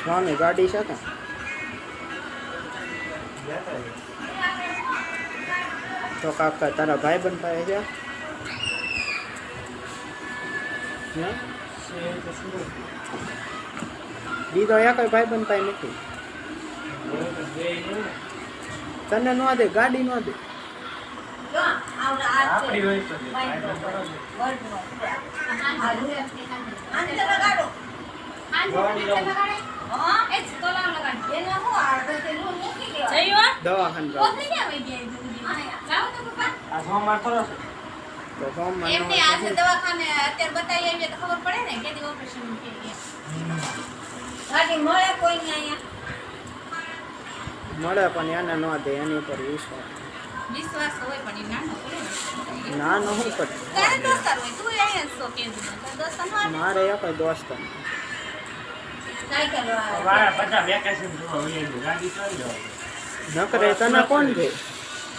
સ્વામી ગાડી છે કે તો કાકા તારા ભાઈ બન પાસે છે બીજો એક ભાઈ બન પાસે નથી તને ન દે ગાડી ન દે દવાખાને અત્યારે બતાવી આવીએ તો ખબર પડે ને કે ઓપરેશન ગાડી મળે કોઈ નહીં અહીંયા મળે પણ એને ન દે એની ઉપર વિશ્વાસ હોય પણ એ નાનો નાનો શું કરે તારે દોસ્તાર હોય તું અહીંયા છો કે દોસ્તાર હોય મારે એક દોસ્ત સાયકલ બધા વેકેશન જોવા હોય ગાડી ચાલી જાવ નકરે તને કોણ દે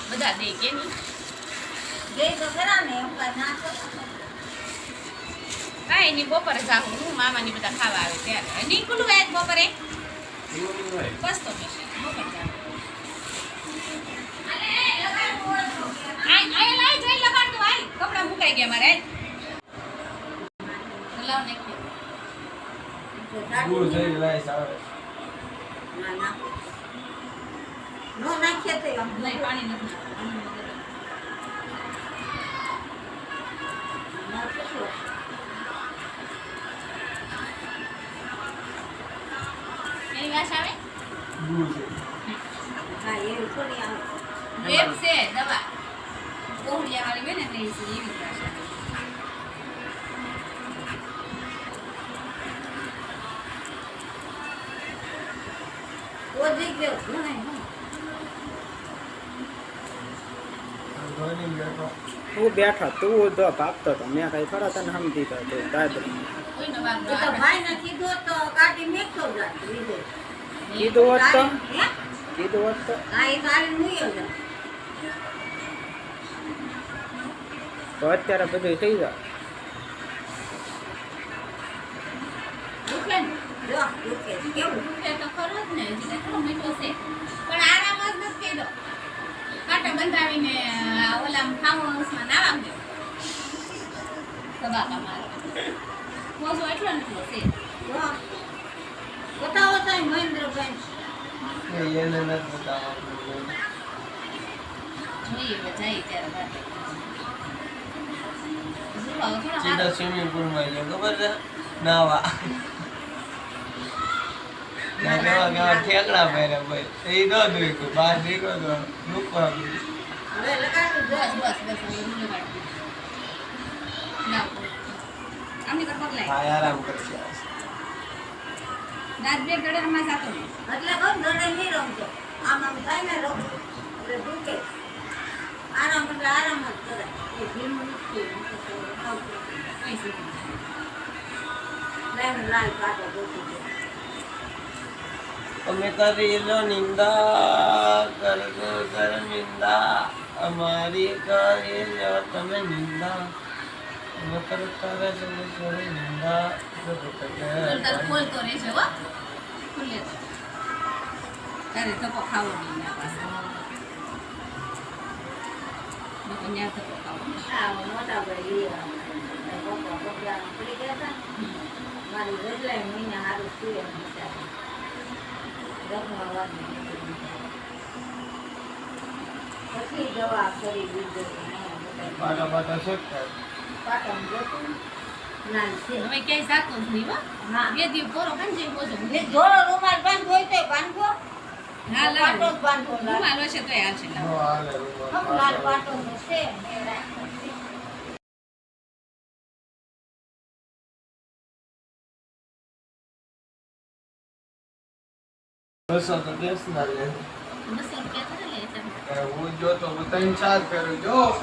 બધા દે કે નહીં દે તો ખરા ને એમ ના તો કાઈ ની બપોરે જાઉં હું મામાની બધા ખાવા આવે ત્યારે નીકળું આજ બપોરે બસ તો બપોરે જાઉં આય લાઈ જઈ લગાડ તો આય કપડા મુકાઈ ગયા મારે લાવ ને દૂર જઈ લાઈ સાવે ના ના નો નાખે તો આમ નહીં પાણી નથી એની વાસ આવે દૂર છે હા એ થોડી આવે લેપ છે દવા કોહડિયા વાળી બેને તે એવી વાસ આવે ઓ દેખ દે નહીં તું બેઠા તું તો ભાગતો હતો મેં કઈ ખરા તને સમજી તો દાદરી કોઈ ન વાગ તો ભાઈ ને કીધું તો કાઢી મેકતો જા લીધે કીધું હોત તો કીધું હોત તો આ એ સારી નહીં આવે તો અત્યારે બધું થઈ જાય દુખે ને જો દુખે કેવું દુખે તો ખરો જ ને હજી કેટલો મીઠો છે પણ આરામ જ નથી કર્યો કાંટા બંધાવીને ઓલા ફાર્મ હાઉસમાં નાવા ગયો તબાકા મારો મોજો એટલો નીકળો છે જો બતાવો તો મહેન્દ્રભાઈ એને નથી બતાવવાનું જોઈએ જાય ત્યારે વાત સીધા સ્વિમિંગ પુલમાં ગયો ખબર છે નાવા કેવા કેવા ઠેકડા પહેરે ભાઈ એ ન દોઈ કોઈ બહાર નીકળો તો રૂપવા હવે લગાડું બસ બસ બસ હવે હું લગાડું ના આમની કર પગલાય હા આરામ કરશે રાત બે ગળરમાં જાતો એટલે કોણ ગળે નહીં રમતો આમ આમ થાય ને રમ એટલે દુખે આરામ એટલે આરામ જ કરે એ ભીમ નથી કઈ શીખી લેમ લાલ કાટો દુખી અમે કરી લો નિંદા કરતો શર્મિંદા અમારી કરી લો તમે નિંદા અમે કરતા રહેશો શર્મિંદા ખોલતો રહેશે હો ખુલે તારે ધક્કો ખાવો નહીં ના પાસે ન્યા ધક્કો ખાવો મોટા ભાઈ પડી ગયા હતા મારી બદલાય મહિના સારું સુએ પછી દવા કરી દીધી પાટા પાટા શેકતા હવે ક્યાંય જાતો જ નહીં હા બે દિવસ પોરો કાંઈ પોજો જોડો રૂમાલ બાંધવો હોય તો બાંધવો હા પાટો જ બાંધવો રૂમાલ હશે તો હાલ છે લાલ પાટો છે બસો તો દેશ ના લે બસો રૂપિયા કરે લે હું જો તો હું 3-4 ફેરું જો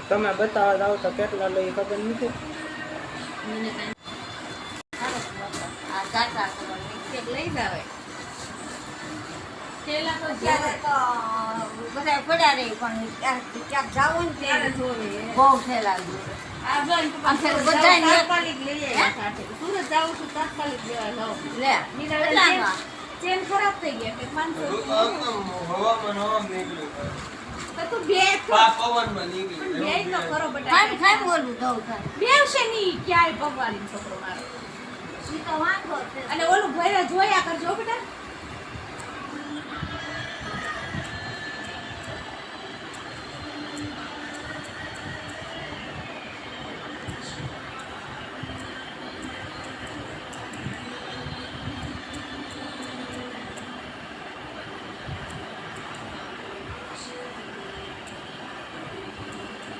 તમે બતાવવા જાવ તો કેટલા લઈ ખબર નથી આ કાટા લઈ જાવે થેલા તો જ્યારે તો બધા પડ્યા રહી પણ ક્યાંક જાવ ને ત્યારે બહુ થેલા આ જોઈને આ ફેર સુરત બધાય જાઉં ને- તાત્કાલિક લઈ આવ્યા સાથે. સુરત જાઉં છું તાત્કાલિક લેવા જાઉં. લે નીરવે કેટલાનો? ચેન ખરાબ થઈ ગયા કે 500 હવામાં નીકળ્યું તો તું બે પવનમાં નીકળ્યું બે તો ખરો ખાઈ બટા ખાઈ બોલું દઉં થાય બેવશે નહીં ક્યાંય ભગવાનનો છોકરો મારો ઈ તો વાંધો છે અને ઓલું ભૈરા જોયા કરજો બેટા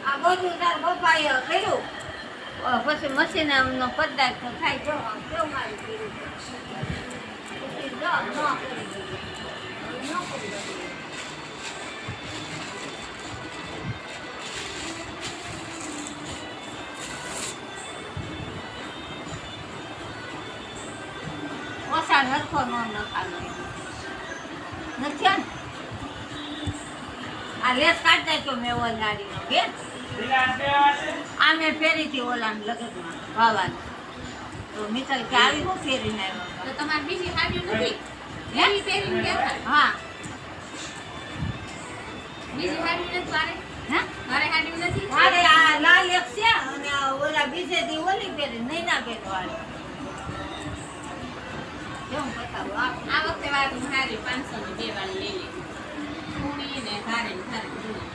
આ બધું તાર પપ્પાએ કર્યું પછી મશીન નો પદાર્થ તો થાય જો આમ કેવું મારી કર્યું પછી જો ન કરી દીધું. ન કરી દીધું. ઓછા નરખો ન નખાનો નથી ને આ લેસ કાઢતા તો મેં ઓલાડીનો કે આ મેં ફેરી હતી ઓલા લગનમાં વાવાનું તો મિત્ર કે આવી હું ફેરીને તો આવ્યો તમારે બીજી હાડ્યું નથી એવી પહેરીને ગયા હતા હા બીજી હાડ્યું નથી મારે હે મારે હાડ્યું નથી મારે આ લાલ એક છે અને આ ઓલા બીજેથી ઓલી ફેરી નહીં ના ફેર વાળી કેમ બતાવું આ વખતે વાળું હારી 500 ની બે વાળી લઈ લે પૂરી ને ધારે ને ધારે પૂરી.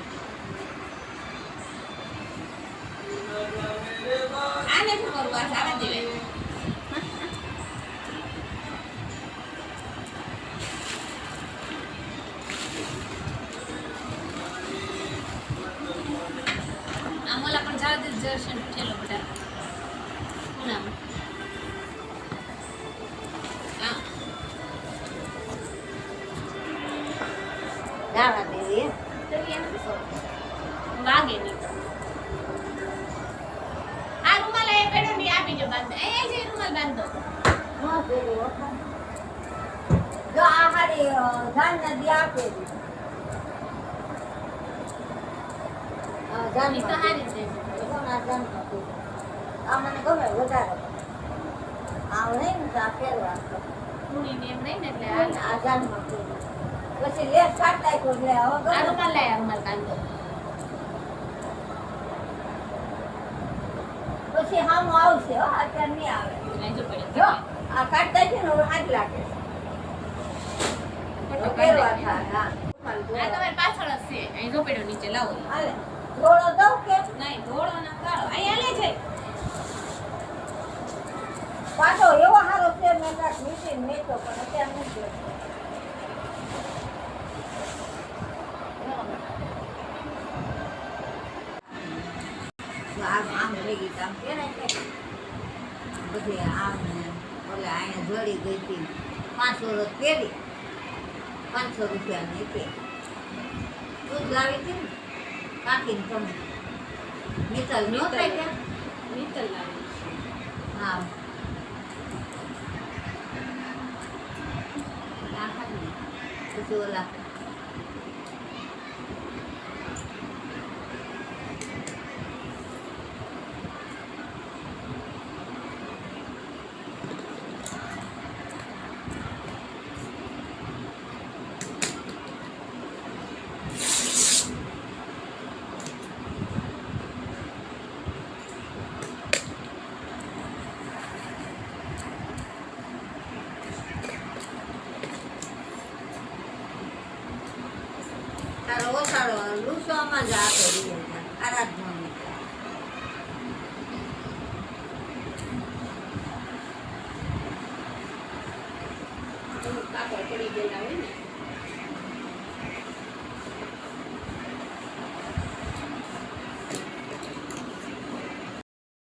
આને શું કરવું આ સારા દેવાય આમ ઓલા પણ જાવ દે જર્શન ઠેલો બધા પૂનામાં હા દાવા દેવી તો એને શું વાગે નહીં આ રૂમાલ એ પેડો ની આપી જો બાંધ એ જે રૂમાલ બાંધો ન ફેરી જો આ હારી ધાન નદી આપેલી ઈ તો હારી છે આ મને ગમે વધારે આવડે ને તો આ પહેરવા પૂરી ને એમ નહીં ને એટલે આ જાનમાં પહેરવા. પછી લેસ કાઢતા તો લે હવે આ ગમે. રૂમાલ લાય આ રૂમાલ બાંધો પછી હામું આવશે હો અત્યારે નહીં આવે લઈ જો પડે જો આ કાઢતા છે ને હવે હાથ લાગે ફોટો પહેરવા કાઢી થાય હા આ તમારી પાછળ જ છે અહીં જો પડ્યો નીચે લાવો હાલે થોડો દઉં કે નહીં ધોળો ના કાળો અહીં હાલે છે પાછો એવો હારો છે મેં કાંઈક મીઠી મેચો પણ અત્યારે નથી જોયો. આમ ભેગી કામ પહેરાય છે બધી આમ ને ઓલે અહીંયા જોડી ગઈ હતી 500 રોજ પહેરી 500 રૂપિયાની હતી તું જ લાવી હતી ને કાકીને તમે મિત્તલ નહોતા ત્યાં નીતલ લાવી હા પછી ઓલા તારો ઓછાળો લૂસવામાં જ આપે આરાધમાં કાપડ પડી ગયેલા હોય ને